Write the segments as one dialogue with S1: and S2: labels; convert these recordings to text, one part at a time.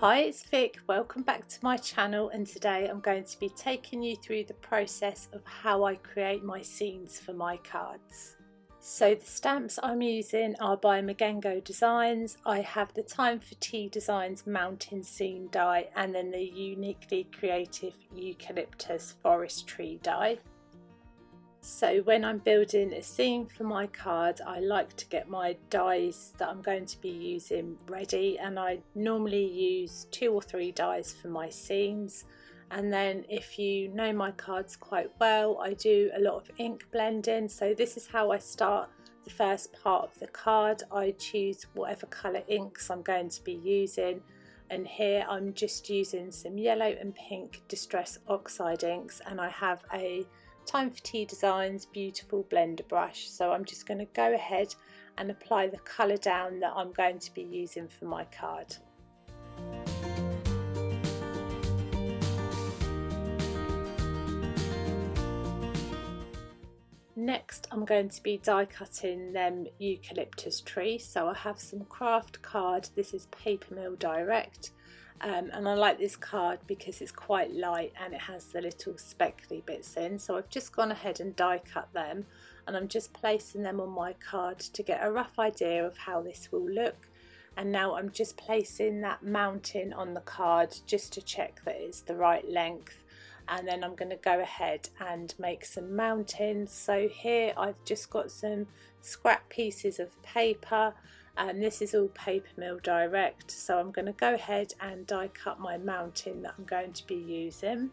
S1: Hi, it's Vic. Welcome back to my channel, and today I'm going to be taking you through the process of how I create my scenes for my cards. So the stamps I'm using are by Magengo Designs. I have the Time for Tea Designs Mountain Scene die and then the Uniquely Creative Eucalyptus Forest Tree die. So when I'm building a scene for my card, I like to get my dies that I'm going to be using ready, and I normally use 2 or 3 dies for my scenes. And then if you know my cards quite well, I do a lot of ink blending. So this is how I start the first part of the card. I choose whatever colour inks I'm going to be using, and here I'm just using some yellow and pink Distress Oxide inks, and I have a Time for Tea Designs beautiful blender brush. So I'm just going to go ahead and apply the colour down that I'm going to be using for my card. Next I'm going to be die cutting them eucalyptus trees. So I have some craft card. This is Paper Mill Direct. And I like this card because it's quite light and it has the little speckly bits in. So I've just gone ahead and die cut them, and I'm just placing them on my card to get a rough idea of how this will look. And now I'm just placing that mountain on the card just to check that it's the right length. And then I'm going to go ahead and make some mountains. So here I've just got some scrap pieces of paper, and this is all Paper Mill Direct. So I'm going to go ahead and die cut my mountain that I'm going to be using.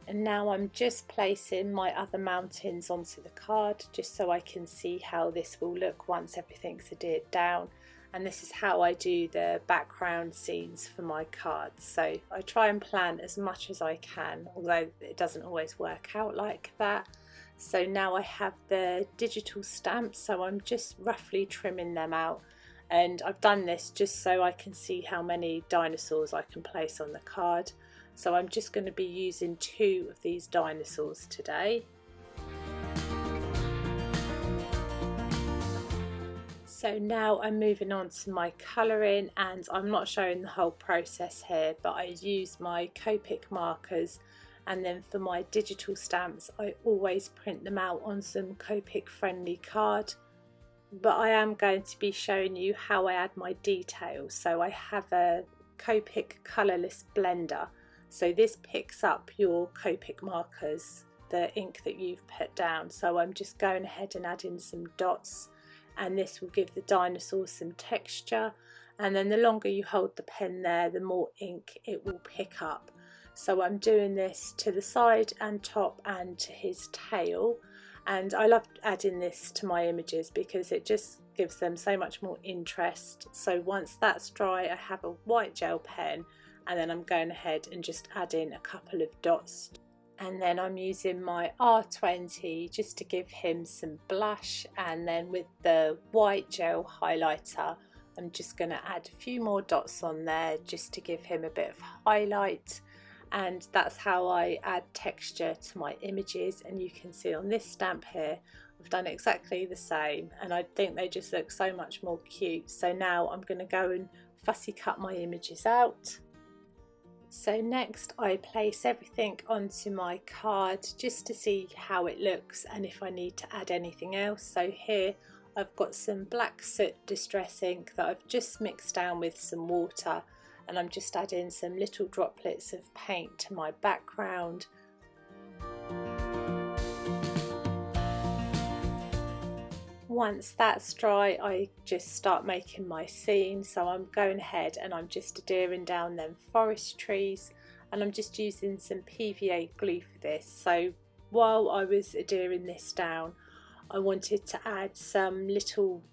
S1: And now I'm just placing my other mountains onto the card just so I can see how this will look once everything's adhered down. And this is how I do the background scenes for my cards. So I try and plan as much as I can, although it doesn't always work out like that. So now I have the digital stamps, so I'm just roughly trimming them out, and I've done this just so I can see how many dinosaurs I can place on the card. So I'm just going to be using 2 of these dinosaurs today. So now I'm moving on to my colouring, and I'm not showing the whole process here, but I use my Copic markers, and then for my digital stamps I always print them out on some Copic friendly card. But I am going to be showing you how I add my details. So I have a Copic colourless blender, so this picks up your Copic markers, the ink that you've put down. So I'm just going ahead and adding some dots, and this will give the dinosaur some texture, and then the longer you hold the pen there, the more ink it will pick up. So I'm doing this to the side and top and to his tail, and I love adding this to my images because it just gives them so much more interest. So once that's dry, I have a white gel pen, and then I'm going ahead and just adding a couple of dots. And then I'm using my R20 just to give him some blush, and then with the white gel highlighter I'm just going to add a few more dots on there just to give him a bit of highlight. And that's how I add texture to my images, and you can see on this stamp here I've done exactly the same, and I think they just look so much more cute. So now I'm going to go and fussy cut my images out. So next I place everything onto my card just to see how it looks and if I need to add anything else. So here I've got some black soot distress ink that I've just mixed down with some water, and I'm just adding some little droplets of paint to my background. Once that's dry, I just start making my scene. So I'm going ahead and I'm just adhering down them forest trees, and I'm just using some PVA glue for this. So while I was adhering this down, I wanted to add some little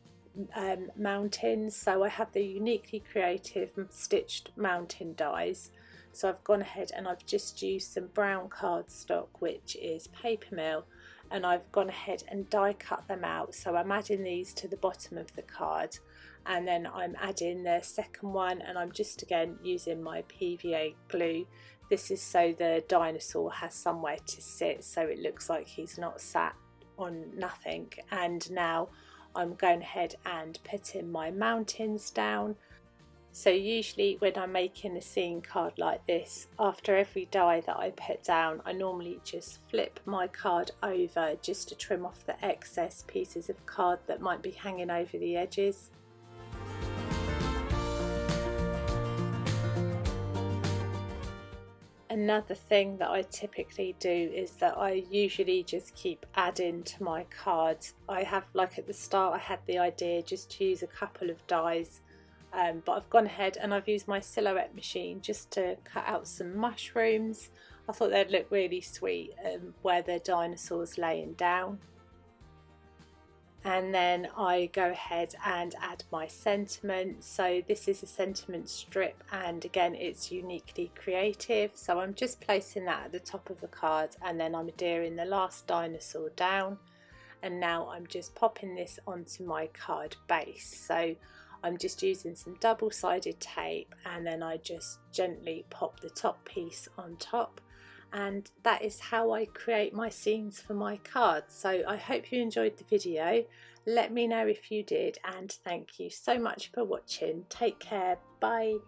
S1: mountains. So I have the Uniquely Creative Stitched Mountain dies. So I've gone ahead and I've just used some brown cardstock, which is Paper Mill, and I've gone ahead and die cut them out. So I'm adding these to the bottom of the card, and then I'm adding the second one, and I'm just again using my PVA glue. This is so the dinosaur has somewhere to sit, so it looks like he's not sat on nothing. And now I'm going ahead and putting my mountains down. So usually when I'm making a scene card like this, after every die that I put down, I normally just flip my card over just to trim off the excess pieces of card that might be hanging over the edges. Another thing that I typically do is that I usually just keep adding to my cards. I have, like at the start I had the idea just to use a couple of dies, but I've gone ahead and I've used my silhouette machine just to cut out some mushrooms. I thought they'd look really sweet where the dinosaurs laying down. And then I go ahead and add my sentiment. So this is a sentiment strip, and again it's uniquely creative, so I'm just placing that at the top of the card, and then I'm adhering the last dinosaur down, and now I'm just popping this onto my card base. So I'm just using some double-sided tape, and then I just gently pop the top piece on top. And that is how I create my scenes for my cards. So I hope you enjoyed the video. Let me know if you did, and thank you so much for watching. Take care. Bye.